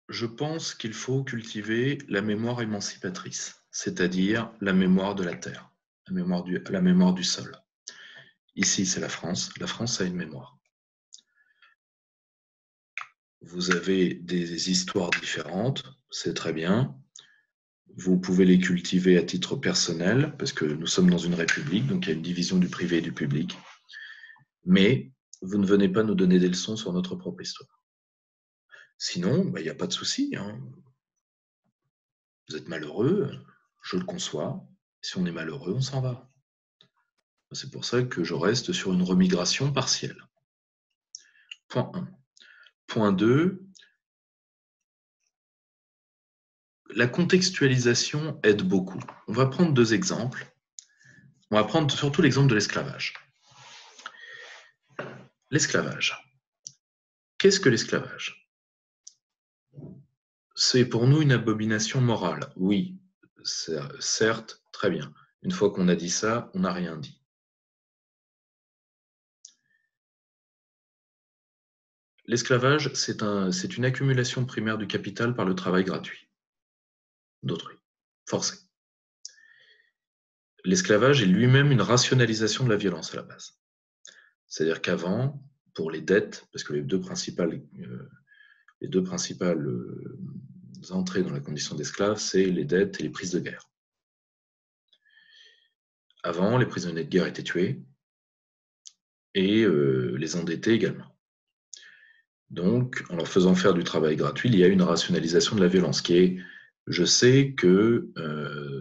Je pense qu'il faut cultiver la mémoire émancipatrice, c'est-à-dire la mémoire de la terre, la mémoire du sol. Ici, c'est la France. La France a une mémoire. Vous avez des histoires différentes, c'est très bien. Vous pouvez les cultiver à titre personnel, parce que nous sommes dans une république, donc il y a une division du privé et du public. Mais vous ne venez pas nous donner des leçons sur notre propre histoire. Sinon, il n'y a pas de souci. Hein. Vous êtes malheureux, je le conçois. Si on est malheureux, on s'en va. C'est pour ça que je reste sur une remigration partielle. Point 1. Point 2. La contextualisation aide beaucoup. On va prendre 2 exemples. On va prendre surtout l'exemple de l'esclavage. L'esclavage. Qu'est-ce que l'esclavage? C'est pour nous une abomination morale. Oui, certes, très bien. Une fois qu'on a dit ça, on n'a rien dit. L'esclavage, c'est une accumulation primaire du capital par le travail gratuit d'autrui, forcé. L'esclavage est lui-même une rationalisation de la violence à la base. C'est-à-dire qu'avant, pour les dettes, parce que les deux principales entrées dans la condition d'esclave, c'est les dettes et les prises de guerre. Avant, les prisonniers de guerre étaient tués et les endettés également. Donc, en leur faisant faire du travail gratuit, il y a une rationalisation de la violence qui est, je sais que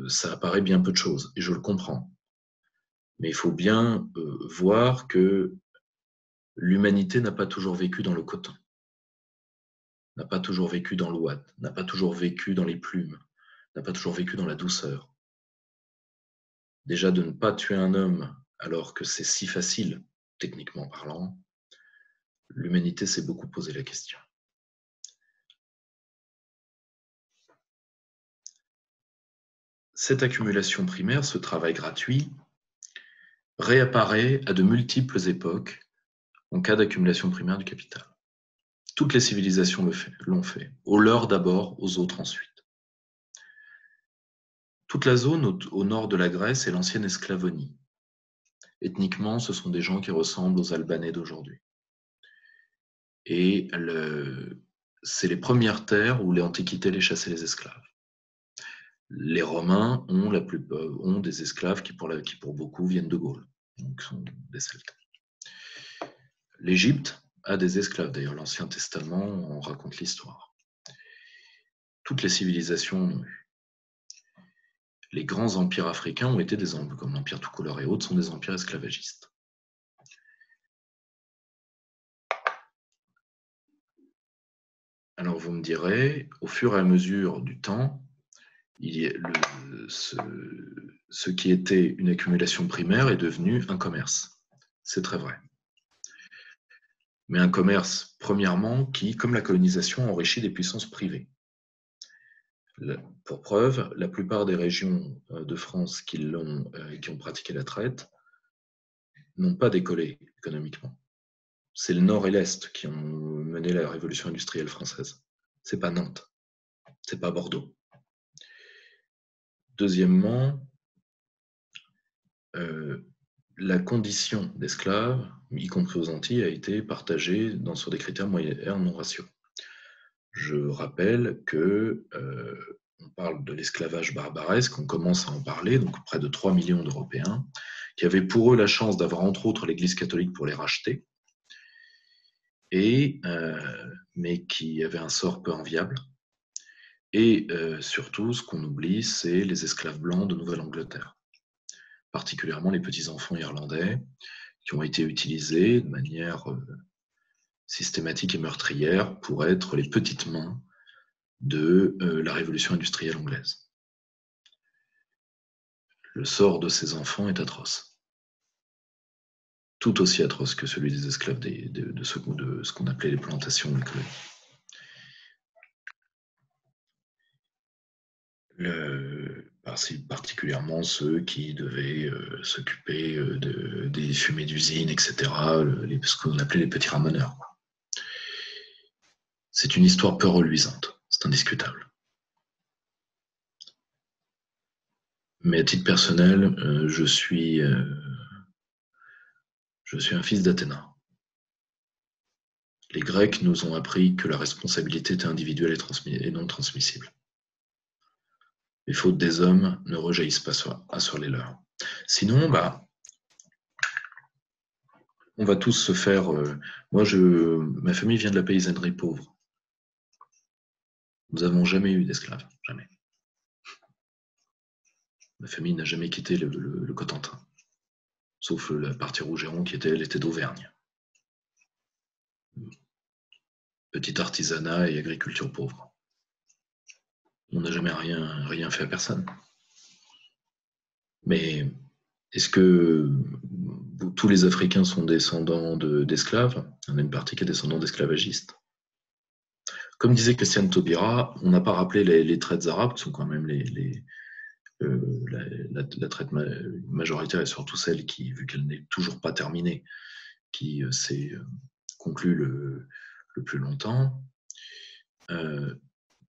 ça apparaît bien peu de choses, et je le comprends. Mais il faut bien voir que l'humanité n'a pas toujours vécu dans le coton, n'a pas toujours vécu dans l'ouate, n'a pas toujours vécu dans les plumes, n'a pas toujours vécu dans la douceur. Déjà, de ne pas tuer un homme alors que c'est si facile, techniquement parlant, l'humanité s'est beaucoup posé la question. Cette accumulation primaire, ce travail gratuit, réapparaît à de multiples époques en cas d'accumulation primaire du capital. Toutes les civilisations l'ont fait, aux leurs d'abord, aux autres ensuite. Toute la zone au nord de la Grèce est l'ancienne Esclavonie. Ethniquement, ce sont des gens qui ressemblent aux Albanais d'aujourd'hui. Et c'est les premières terres où l'Antiquité les chassait les esclaves. Les Romains ont des esclaves qui pour beaucoup viennent de Gaule, donc sont des Celtes. L'Égypte a des esclaves, d'ailleurs l'Ancien Testament en raconte l'histoire. Toutes les civilisations en ont eu. Les grands empires africains ont été des empires, comme l'Empire Toucouleur et autres, sont des empires esclavagistes. Alors vous me direz, au fur et à mesure du temps, ce qui était une accumulation primaire est devenu un commerce. C'est très vrai. Mais un commerce, premièrement, qui, comme la colonisation, enrichit des puissances privées. Pour preuve, la plupart des régions de France qui ont pratiqué la traite n'ont pas décollé économiquement. C'est le Nord et l'Est qui ont mené la révolution industrielle française. C'est pas Nantes, c'est pas Bordeaux. Deuxièmement, la condition d'esclave, y compris aux Antilles, a été partagée sur des critères moyens non ratios. Je rappelle que on parle de l'esclavage barbaresque, on commence à en parler, donc près de 3 millions d'Européens, qui avaient pour eux la chance d'avoir entre autres l'Église catholique pour les racheter, mais qui avaient un sort peu enviable. Et surtout, ce qu'on oublie, c'est les esclaves blancs de Nouvelle-Angleterre, particulièrement les petits-enfants irlandais, qui ont été utilisés de manière systématique et meurtrière pour être les petites mains de la révolution industrielle anglaise. Le sort de ces enfants est atroce. Tout aussi atroce que celui des esclaves de ce qu'on appelait les plantations de colonies. Particulièrement ceux qui devaient s'occuper des fumées d'usine, etc., ce qu'on appelait les petits ramoneurs. C'est une histoire peu reluisante. C'est indiscutable. Mais à titre personnel, je suis un fils d'Athéna. Les Grecs nous ont appris que la responsabilité était individuelle et non transmissible. Les fautes des hommes ne rejaillissent pas sur les leurs. Sinon, on va tous se faire... ma famille vient de la paysannerie pauvre. Nous n'avons jamais eu d'esclaves, jamais. Ma famille n'a jamais quitté le Cotentin, sauf la partie Rougeron qui elle était d'Auvergne. Petit artisanat et agriculture pauvre. On n'a jamais rien fait à personne. Mais est-ce que tous les Africains sont descendants d'esclaves? Il y en a une partie qui est descendant d'esclavagistes. Comme disait Christiane Taubira, on n'a pas rappelé les traites arabes, qui sont quand même la traite majoritaire, et surtout celle qui, vu qu'elle n'est toujours pas terminée, qui s'est conclue le plus longtemps,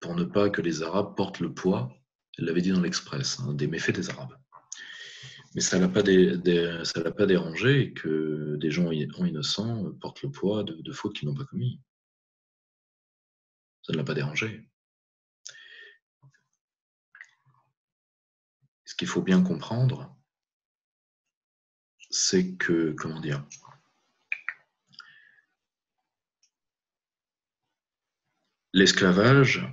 pour ne pas que les Arabes portent le poids, elle l'avait dit dans l'Express, des méfaits des Arabes. Mais ça ne l'a pas dérangé que des gens innocents portent le poids de fautes qu'ils n'ont pas commis. Ça ne l'a pas dérangé. Ce qu'il faut bien comprendre, c'est que, comment dire, l'esclavage,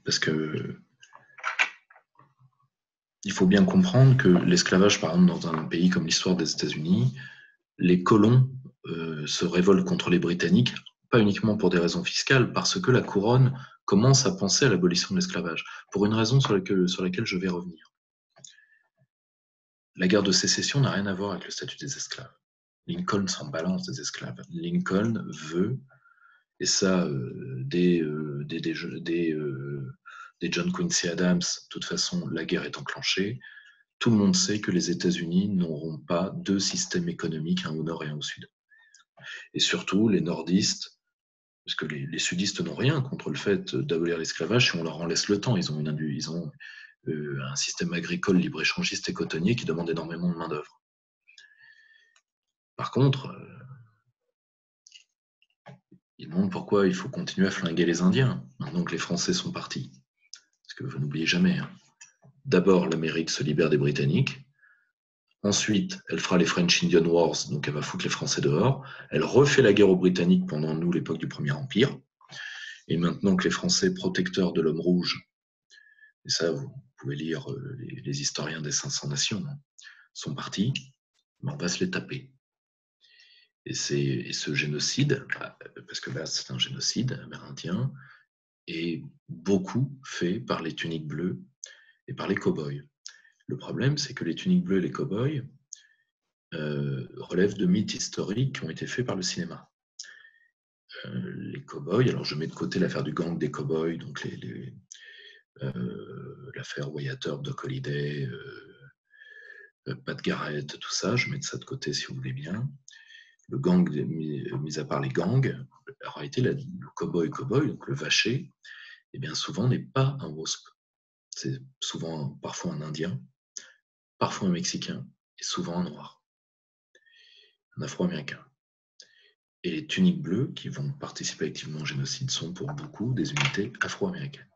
parce que il faut bien comprendre que l'esclavage, par exemple, dans un pays comme l'histoire des États-Unis, les colons se révoltent contre les Britanniques, pas uniquement pour des raisons fiscales, parce que la couronne commence à penser à l'abolition de l'esclavage, pour une raison sur laquelle je vais revenir. La guerre de sécession n'a rien à voir avec le statut des esclaves. Lincoln s'en balance des esclaves. Lincoln veut, et ça, des John Quincy Adams, de toute façon, la guerre est enclenchée. Tout le monde sait que les États-Unis n'auront pas deux systèmes économiques, un au nord et un au sud. Et surtout, les nordistes, parce que les sudistes n'ont rien contre le fait d'abolir l'esclavage si on leur en laisse le temps. Ils ont un système agricole libre-échangiste et cotonnier qui demande énormément de main-d'œuvre. Par contre, ils demandent pourquoi il faut continuer à flinguer les Indiens, maintenant que les Français sont partis. Parce que vous n'oubliez jamais, d'abord l'Amérique se libère des Britanniques, ensuite elle fera les French Indian Wars, donc elle va foutre les Français dehors, elle refait la guerre aux Britanniques pendant l'époque du Premier Empire, et maintenant que les Français protecteurs de l'homme rouge, et ça vous pouvez lire les historiens des 500 nations, sont partis, on va se les taper. Et ce génocide, parce que là c'est un génocide amérindien, est beaucoup fait par les tuniques bleues et par les cow-boys. Le problème, c'est que les tuniques bleues et les cow-boys relèvent de mythes historiques qui ont été faits par le cinéma. Les cow-boys, alors je mets de côté l'affaire du gang des cow-boys, donc l'affaire Wyatt Earp, Doc Holliday, Pat Garrett, tout ça, je mets ça de côté si vous voulez bien. Le gang, mis à part les gangs, en réalité, le cow-boy, donc le vacher, eh bien souvent n'est pas un WASP. C'est souvent, parfois un Indien, parfois un Mexicain, et souvent un Noir, un Afro-Américain. Et les tuniques bleues qui vont participer activement au génocide sont pour beaucoup des unités afro-américaines.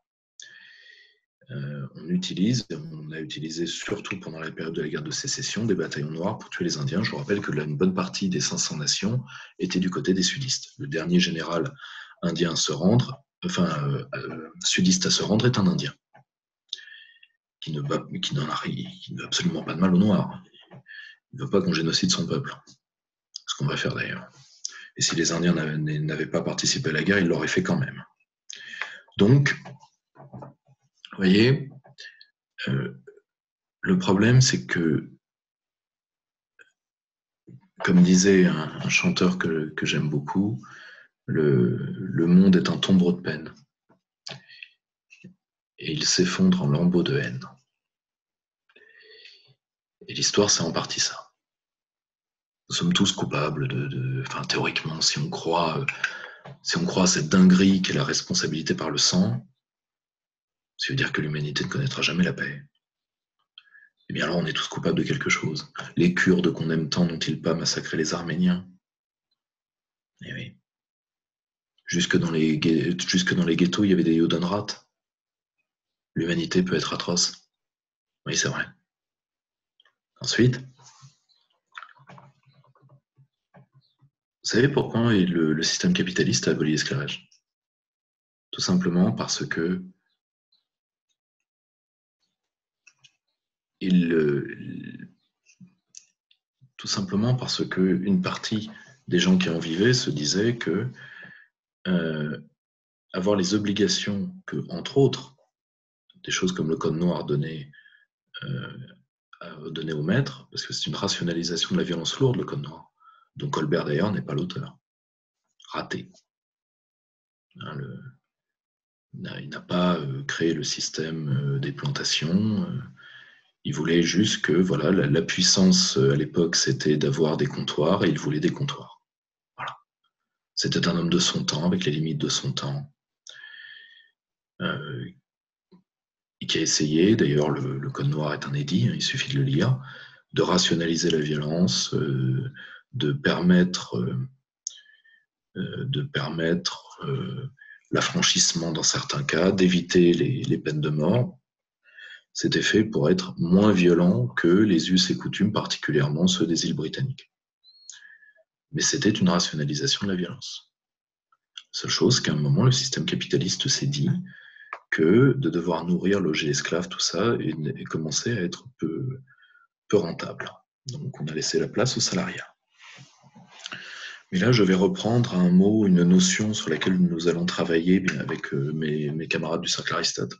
On a utilisé surtout pendant la période de la guerre de sécession des bataillons noirs pour tuer les Indiens. Je vous rappelle que une bonne partie des 500 nations était du côté des sudistes. Le dernier général indien à se rendre, sudiste à se rendre, est un Indien qui ne veut absolument pas de mal aux Noirs. Il ne veut pas qu'on génocide son peuple. Ce qu'on va faire d'ailleurs. Et si les Indiens n'avaient pas participé à la guerre, ils l'auraient fait quand même. Donc, vous voyez, le problème, c'est que, comme disait un chanteur que j'aime beaucoup, le monde est un tombeau de peine. Et il s'effondre en lambeaux de haine. Et l'histoire, c'est en partie ça. Nous sommes tous coupables théoriquement, si on croit à cette dinguerie qu'est la responsabilité par le sang, Ça veut dire que l'humanité ne connaîtra jamais la paix. Eh bien alors on est tous coupables de quelque chose. Les Kurdes qu'on aime tant n'ont-ils pas massacré les Arméniens? Eh oui. Jusque dans les ghettos, il y avait des Judenrat. L'humanité peut être atroce. Oui, c'est vrai. Ensuite, vous savez pourquoi le système capitaliste a aboli l'esclavage? Tout simplement parce que une partie des gens qui en vivaient se disaient que avoir les obligations que, entre autres, des choses comme le code noir donnait au maître, parce que c'est une rationalisation de la violence lourde, le code noir. Donc Colbert d'ailleurs n'est pas l'auteur. Raté. Hein, il n'a pas créé le système des plantations. Il voulait juste que voilà, la puissance à l'époque, c'était d'avoir des comptoirs, et il voulait des comptoirs. Voilà. C'était un homme de son temps, avec les limites de son temps, et qui a essayé, d'ailleurs le code noir est un édit, hein, il suffit de le lire, de rationaliser la violence, de permettre l'affranchissement dans certains cas, d'éviter les peines de mort. C'était fait pour être moins violent que les us et coutumes, particulièrement ceux des îles britanniques. Mais c'était une rationalisation de la violence. Seule chose qu'à un moment, le système capitaliste s'est dit que de devoir nourrir, loger l'esclave, tout ça, est commencé à être peu rentable. Donc on a laissé la place au salariat. Mais là, je vais reprendre un mot, une notion sur laquelle nous allons travailler avec mes camarades du cercle Aristote,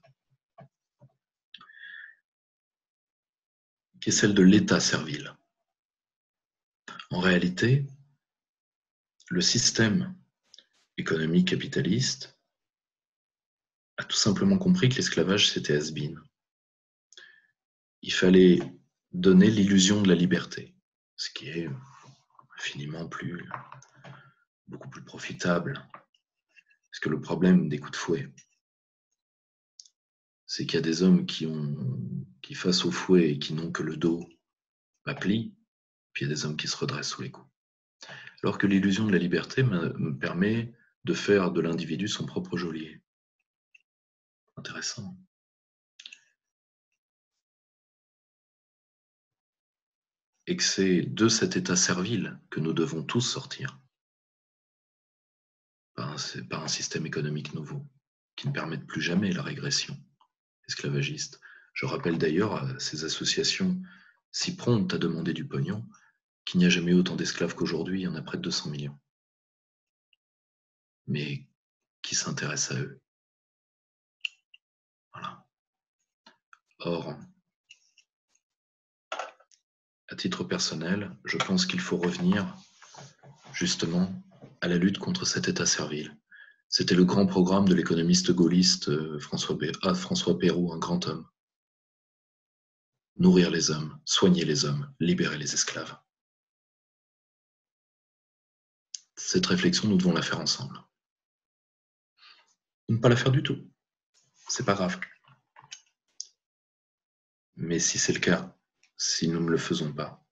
qui est celle de l'état servile. En réalité, le système économique capitaliste a tout simplement compris que l'esclavage, c'était has-been. Il fallait donner l'illusion de la liberté, ce qui est infiniment beaucoup plus profitable. Parce que le problème des coups de fouet, c'est qu'il y a des hommes qui face au fouet et qui n'ont que le dos plie, puis il y a des hommes qui se redressent sous les coups. Alors que l'illusion de la liberté me permet de faire de l'individu son propre geôlier. Intéressant. Et que c'est de cet état servile que nous devons tous sortir, par un système économique nouveau, qui ne permette plus jamais la régression esclavagiste. Je rappelle d'ailleurs à ces associations si promptes à demander du pognon qu'il n'y a jamais eu autant d'esclaves qu'aujourd'hui, il y en a près de 200 millions. Mais qui s'intéresse à eux? Voilà. Or, à titre personnel, je pense qu'il faut revenir justement à la lutte contre cet état servile. C'était le grand programme de l'économiste gaulliste François Pérou, un grand homme. Nourrir les hommes, soigner les hommes, libérer les esclaves. Cette réflexion, nous devons la faire ensemble. Ne pas la faire du tout, c'est pas grave. Mais si c'est le cas, si nous ne le faisons pas,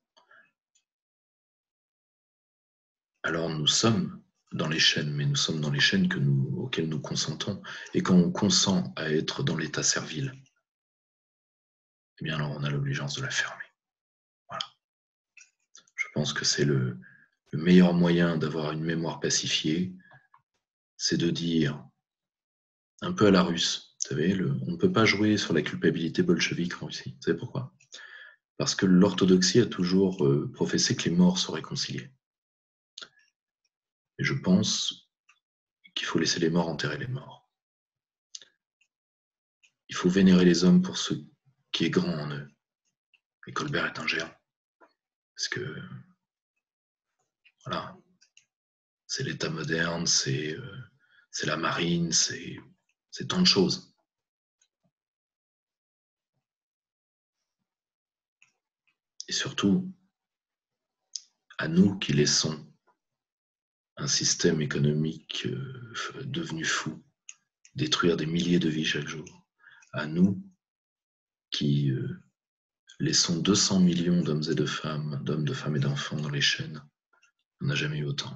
alors nous sommes dans les chaînes, mais nous sommes dans les chaînes auxquelles nous consentons. Et quand on consent à être dans l'état servile, eh bien alors on a l'obligeance de la fermer. Voilà. Je pense que c'est le meilleur moyen d'avoir une mémoire pacifiée, c'est de dire, un peu à la russe, vous savez, on ne peut pas jouer sur la culpabilité bolchevique en Russie. Vous savez pourquoi? Parce que l'orthodoxie a toujours professé que les morts sont réconciliés. Et je pense qu'il faut laisser les morts enterrer les morts. Il faut vénérer les hommes pour ce qui est grand en eux. Et Colbert est un géant. Parce que, voilà, c'est l'État moderne, c'est la marine, c'est tant de choses. Et surtout, à nous qui laissons un système économique devenu fou détruire des milliers de vies chaque jour, à nous qui laissons 200 millions d'hommes et de femmes, de femmes et d'enfants dans les chaînes. On n'a jamais eu autant.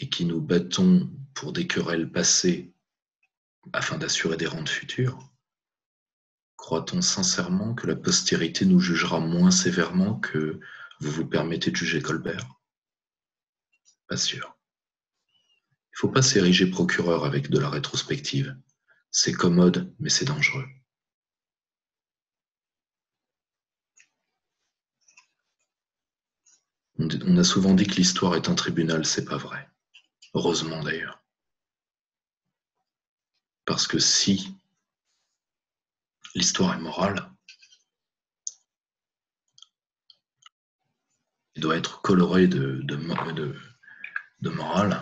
Et qui nous battons pour des querelles passées afin d'assurer des rentes futures, croit-on sincèrement que la postérité nous jugera moins sévèrement que vous vous permettez de juger Colbert? Pas sûr. Il ne faut pas s'ériger procureur avec de la rétrospective. C'est commode, mais c'est dangereux. On a souvent dit que l'histoire est un tribunal, c'est pas vrai. Heureusement d'ailleurs. Parce que si l'histoire est morale, elle doit être colorée de morale,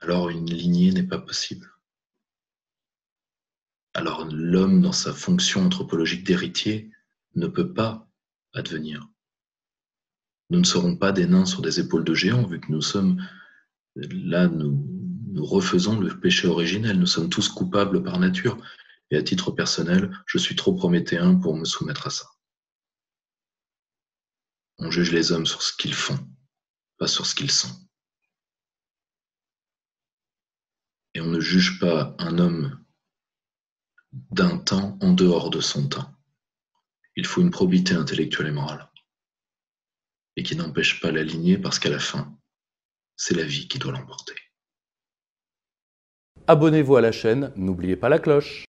alors une lignée n'est pas possible. Alors l'homme, dans sa fonction anthropologique d'héritier, ne peut pas advenir. Nous ne serons pas des nains sur des épaules de géants, vu que nous sommes là, nous refaisons le péché originel. Nous sommes tous coupables par nature. Et à titre personnel, je suis trop prométhéen pour me soumettre à ça. On juge les hommes sur ce qu'ils font, pas sur ce qu'ils sont. Et on ne juge pas un homme d'un temps en dehors de son temps. Il faut une probité intellectuelle et morale. Et qui n'empêche pas la lignée parce qu'à la fin, c'est la vie qui doit l'emporter. Abonnez-vous à la chaîne, n'oubliez pas la cloche.